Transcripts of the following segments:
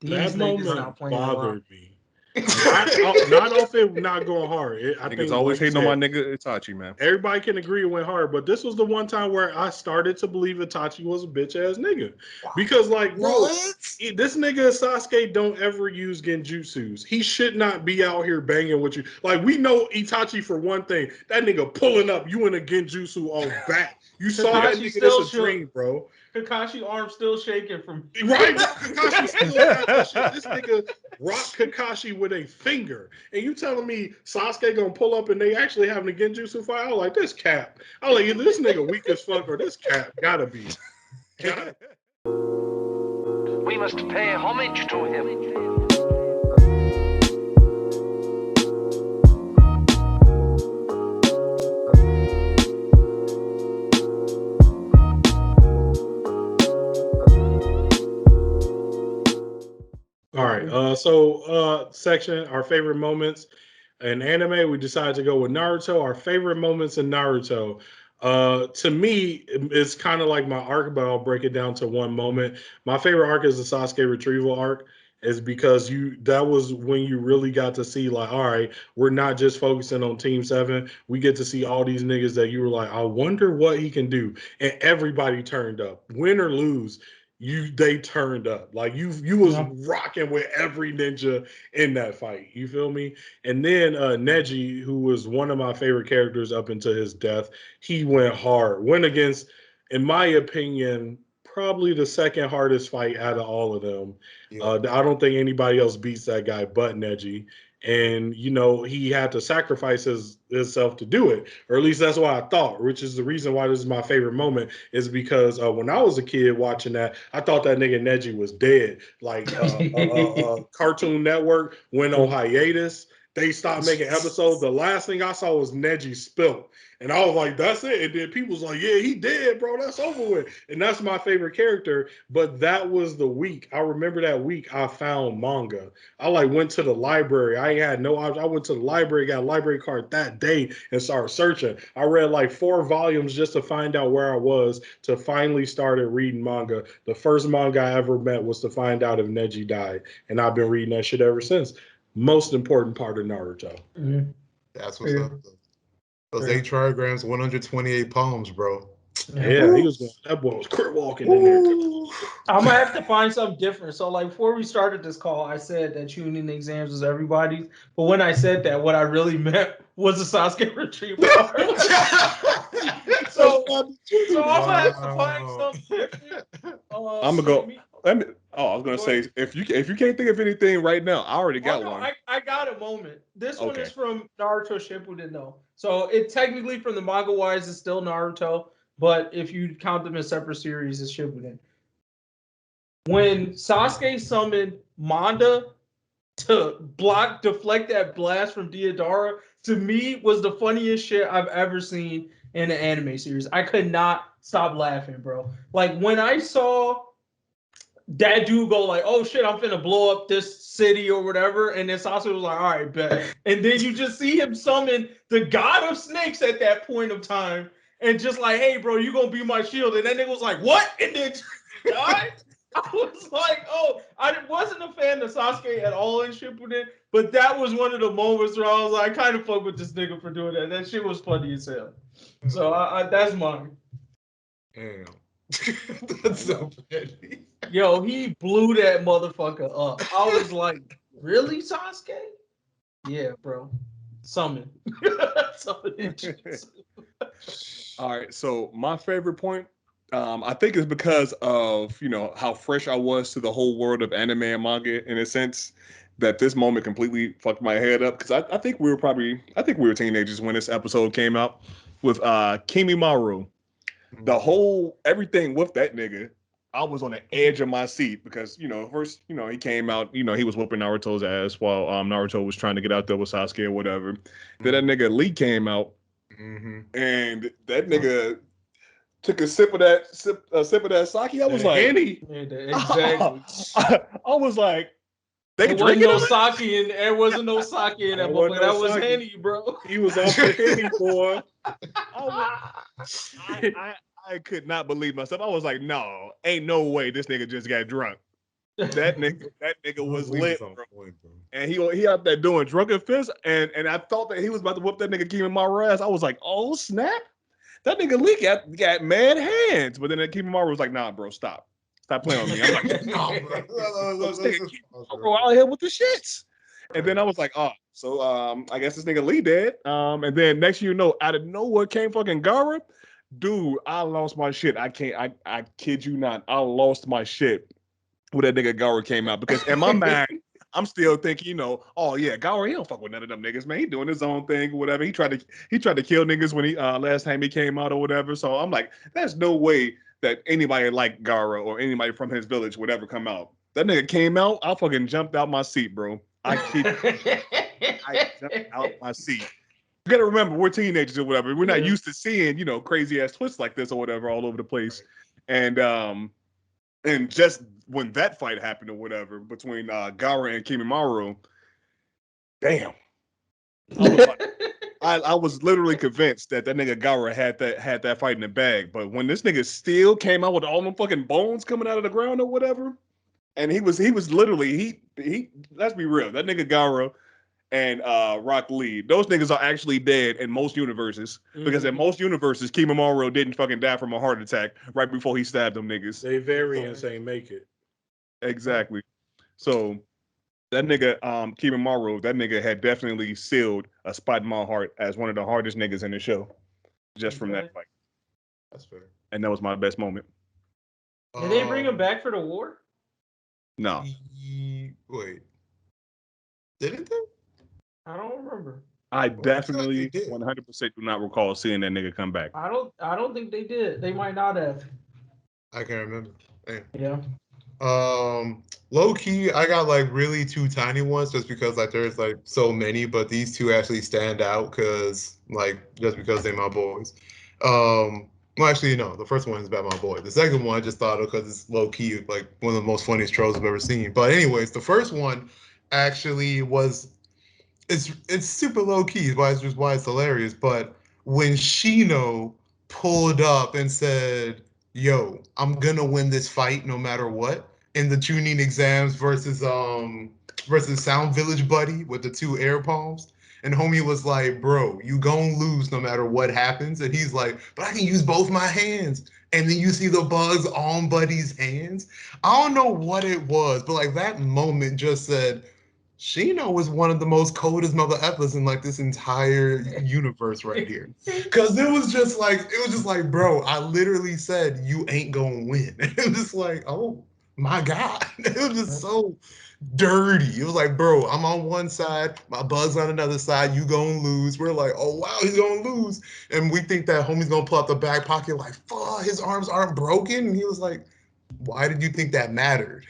These That niggas moment not playing bothered me. Not off it not going hard. I think Niggas always like you hating on my said, nigga Itachi, man. everybody can agree it went hard, but this was the one time where I started to believe Itachi was a bitch ass nigga. Because, like, bro, this nigga Sasuke don't ever use genjutsus. He should not be out here banging with you. Like, we know Itachi for one thing. That nigga pulling up, you in a genjutsu all back. You saw that Kakashi nigga, still it's a dream, bro. Kakashi arm still shaking from Right, bro. Kakashi still got that shit. This nigga rock Kakashi with a finger. And you telling me Sasuke gonna pull up and they actually having a genjutsu fight? I was like, this cap. I was like, either this nigga weak as fuck or this cap. Gotta be. We must pay homage to him. All right. Section, our favorite moments in anime. We decided to go with Naruto. Our favorite moments in Naruto. To me, it's kind of like my arc, but I'll break it down to one moment. My favorite arc is the Sasuke Retrieval Arc. Is because that was when you really got to see, like, all right, we're not just focusing on Team 7. We get to see all these niggas that you were like, I wonder what he can do. And everybody turned up. Win or lose, they turned up. Like, you was rocking with every ninja in that fight. You feel me? And then Neji, who was one of my favorite characters up until his death, he went hard. Went against, in my opinion, probably the second hardest fight out of all of them. Yeah. I don't think anybody else beats that guy but Neji. And, he had to sacrifice himself to do it. Or at least that's what I thought, which is the reason why this is my favorite moment, is because when I was a kid watching that, I thought that nigga Neji was dead. Like, Cartoon Network went on hiatus. They stopped making episodes. The last thing I saw was Neji spilt. And I was like, that's it. And then people was like, yeah, he dead, bro. That's over with. And that's my favorite character. But that was the week. I remember that week I found manga. I went to the library. I had no option. I went to the library, got a library card that day and started searching. I read 4 volumes just to find out where I was, to finally started reading manga. The first manga I ever met was to find out if Neji died. And I've been reading that shit ever since. Most important part of Naruto. Mm-hmm. That's what's up. Those 8 trigrams, 128 poems, bro. Yeah, that boy was crip walking in there. I'm gonna have to find something different. So, before we started this call, I said that chunin exams was everybody's. But when I said that, what I really meant was the Sasuke Retrieval Arc. so I'm gonna have to find something different. I'm gonna go. I was gonna say, if you can't think of anything right now, I already got one. I got a moment. This one is from Naruto Shippuden, though. So it technically, from the manga wise, is still Naruto, but if you count them as separate series, it's Shippuden. When Sasuke summoned Manda to deflect that blast from Deidara, to me was the funniest shit I've ever seen in an anime series. I could not stop laughing, bro. When I saw that dude go oh shit, I'm finna blow up this city or whatever, and then Sasuke was like, all right, bet. And then you just see him summon the god of snakes at that point of time, and just hey bro, you gonna be my shield. And that nigga was like, what? And then died. I was like, oh, I wasn't a fan of Sasuke at all in Shippuden, but that was one of the moments where I was like, I kind of fuck with this nigga for doing that. That shit was funny as hell. So that's mine. Damn. That's so petty. Yo, he blew that motherfucker up. I was like, really, Sasuke? Yeah, bro. Summon. All right, so my favorite point, I think it's because of, how fresh I was to the whole world of anime and manga, in a sense that this moment completely fucked my head up. Because I think we were teenagers when this episode came out with Kimimaro. Everything with that nigga, I was on the edge of my seat because, first, he came out, he was whooping Naruto's ass while Naruto was trying to get out there with Sasuke or whatever. Then that nigga Lee came out, and that nigga took a sip of that sake. I was like, Henny. Exactly. I was like, there wasn't no sake in there. Wasn't no sake in that motherfucker. That was Henny, bro. He was off the Henny, boy. I could not believe myself. I was like, no, ain't no way this nigga just got drunk. That nigga was Lee lit, on bro. point, bro. And he out there doing drunken fist, and I thought that he was about to whoop that nigga Kimimaro ass. I was like, oh snap, that nigga Lee got mad hands. But then Kimimaro was like, nah, bro, stop playing with me. I'm like, Nah, bro. this nigga Kimimaro out here with the shits. And then I was like, oh, so I guess this nigga Lee dead. And then next you know, out of nowhere came fucking Gara. Dude, I lost my shit. I kid you not, I lost my shit when that nigga Gara came out, because in my mind, I'm still thinking, you know, oh yeah, Gara, he don't fuck with none of them niggas, man. He doing his own thing or whatever. He tried to kill niggas when he last time he came out or whatever. So I'm like, there's no way that anybody like Gara or anybody from his village would ever come out. That nigga came out, I fucking jumped out my seat, bro. I jumped out my seat. You gotta remember, we're teenagers or whatever. We're not used to seeing, you know, crazy ass twists like this or whatever all over the place. And just when that fight happened or whatever between Gara and Kimimaro, damn, I was literally convinced that nigga Gara had that fight in the bag. But when this nigga still came out with all them fucking bones coming out of the ground or whatever, and he was literally he let's be real, that nigga Gara and Rock Lee, those niggas are actually dead in most universes, because in most universes, Kimimaro didn't fucking die from a heart attack right before he stabbed them niggas. They variants ain't make it. Exactly. So that nigga Kimimaro, that nigga had definitely sealed a spot in my heart as one of the hardest niggas in the show, just from that fight. That's fair. And that was my best moment. Did they bring him back for the war? No. Wait. Didn't they? I don't remember. I definitely 100% do not recall seeing that nigga come back. I don't think they did. They might not have. I can't remember. Damn. Yeah. Low key, I got like really two tiny ones just because like there's like so many, but these two actually stand out because just because they're my boys. Well, actually, no, the first one is about my boy. The second one I just thought of because it's low key, like one of the most funniest trolls I've ever seen. But anyways, the first one actually was it's super low key, why it's hilarious. But when Shino pulled up and said, "Yo, I'm gonna win this fight no matter what," in the chunin exams versus Sound Village Buddy with the two air palms. And homie was like, "Bro, you gonna lose no matter what happens." And he's like, "But I can use both my hands." And then you see the bugs on Buddy's hands. I don't know what it was, but like that moment just said, Shino was one of the most coldest mother effers in like this entire universe right here. Cause it was just like, bro, I literally said you ain't gonna win. It was just like, oh my God. It was just so dirty. It was like, bro, I'm on one side, my bug's on another side, you gonna lose. We're like, oh wow, he's gonna lose. And we think that homie's gonna pull out the back pocket, like, fuck, his arms aren't broken. And he was like, why did you think that mattered?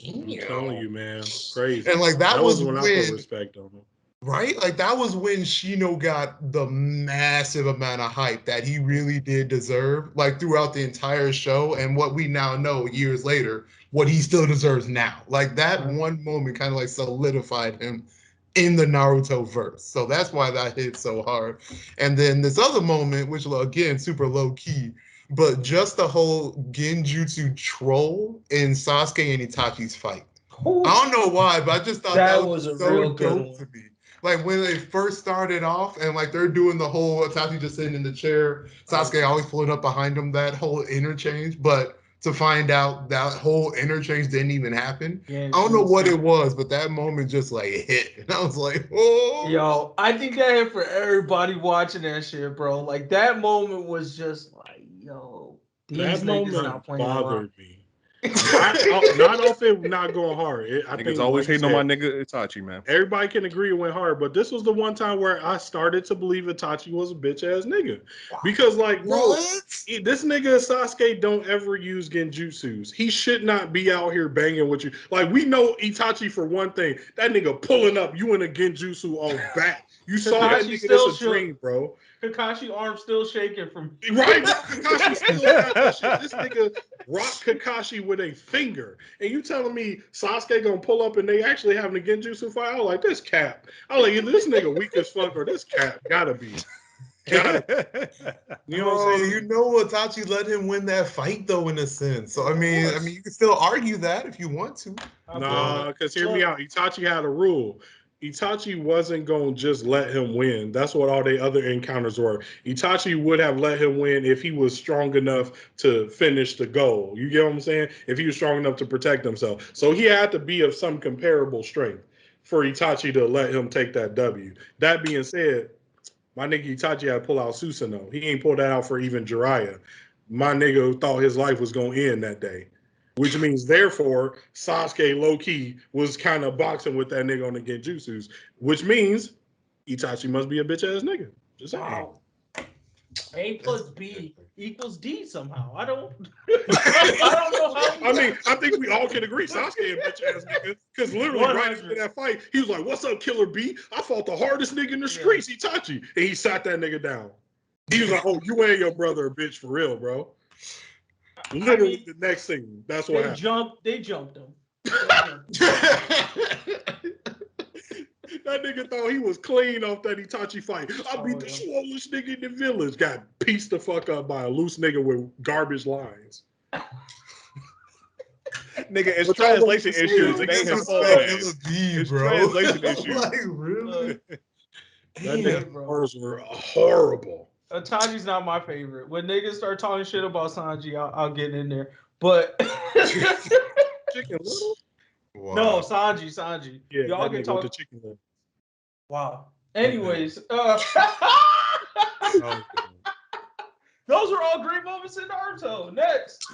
I'm telling you, man, crazy. And like that was when I put respect on him. Right? Like that was when Shino got the massive amount of hype that he really did deserve, like throughout the entire show, and what we now know years later, what he still deserves now. Like that one moment kind of like solidified him in the Naruto verse. So that's why that hit so hard. And then this other moment, which again, super low key, but just the whole Genjutsu troll in Sasuke and Itachi's fight. I don't know why, but I just thought that was so real dope to me. Like when they first started off and like they're doing the whole Itachi just sitting in the chair, Sasuke always pulling up behind him, that whole interchange. But to find out that whole interchange didn't even happen. Yeah, I don't know what it was, but that moment just like hit. And I was like, oh. Yo, I think that hit for everybody watching that shit, bro. Like that moment was just like, yo, that moment bothered me. Not off it not going hard. I think it's always hating on my nigga Itachi, man. Everybody can agree it went hard, but this was the one time where I started to believe Itachi was a bitch ass nigga. Because like, bro, this nigga Sasuke don't ever use genjutsus. He should not be out here banging with you. Like we know Itachi for one thing. That nigga pulling up you in a genjutsu on back. You saw that nigga. That's a dream, bro. Kakashi arm still shaking from right. Kakashi still got that shit. This nigga rock Kakashi with a finger, and you telling me Sasuke gonna pull up and they actually having a genjutsu fight? I was like, this cap. I was like, this nigga weak as fuck or this cap gotta be. God. You know what I'm saying? You know Itachi let him win that fight though, in a sense. So I mean, you can still argue that if you want to. Nah, because hear me out. Itachi had a rule. Itachi wasn't going to just let him win. That's what all the other encounters were. Itachi would have let him win if he was strong enough to finish the goal. You get what I'm saying? If he was strong enough to protect himself. So he had to be of some comparable strength for Itachi to let him take that W. That being said, my nigga Itachi had to pull out Susanoo. He ain't pulled that out for even Jiraiya. My nigga thought his life was going to end that day. Which means, therefore, Sasuke low-key was kind of boxing with that nigga on the Genjutsus. Which means Itachi must be a bitch-ass nigga. Just saying. Wow. A plus B equals D somehow. I don't know how. I mean, I think we all can agree Sasuke a bitch-ass nigga. Because literally 100. right after that fight, he was like, what's up, Killer B? I fought the hardest nigga in the streets, Itachi. And he sat that nigga down. He was like, oh, you and your brother a bitch for real, bro. Literally the next thing. That's what happened. They jumped him. That nigga thought he was clean off that Itachi fight. I beat the swollest nigga in the village. Got pieced the fuck up by a loose nigga with garbage lines. Nigga, it's translation issues. It ain't his fault. It's translation issues. Like, really? That nigga words were horrible. Itachi's not my favorite. When niggas start talking shit about Sanji, I'll get in there. But Chicken Little? Wow. No, Sanji. Yeah, y'all can talk. The Chicken Little. Wow. Anyways, those were all great moments in Naruto. Next.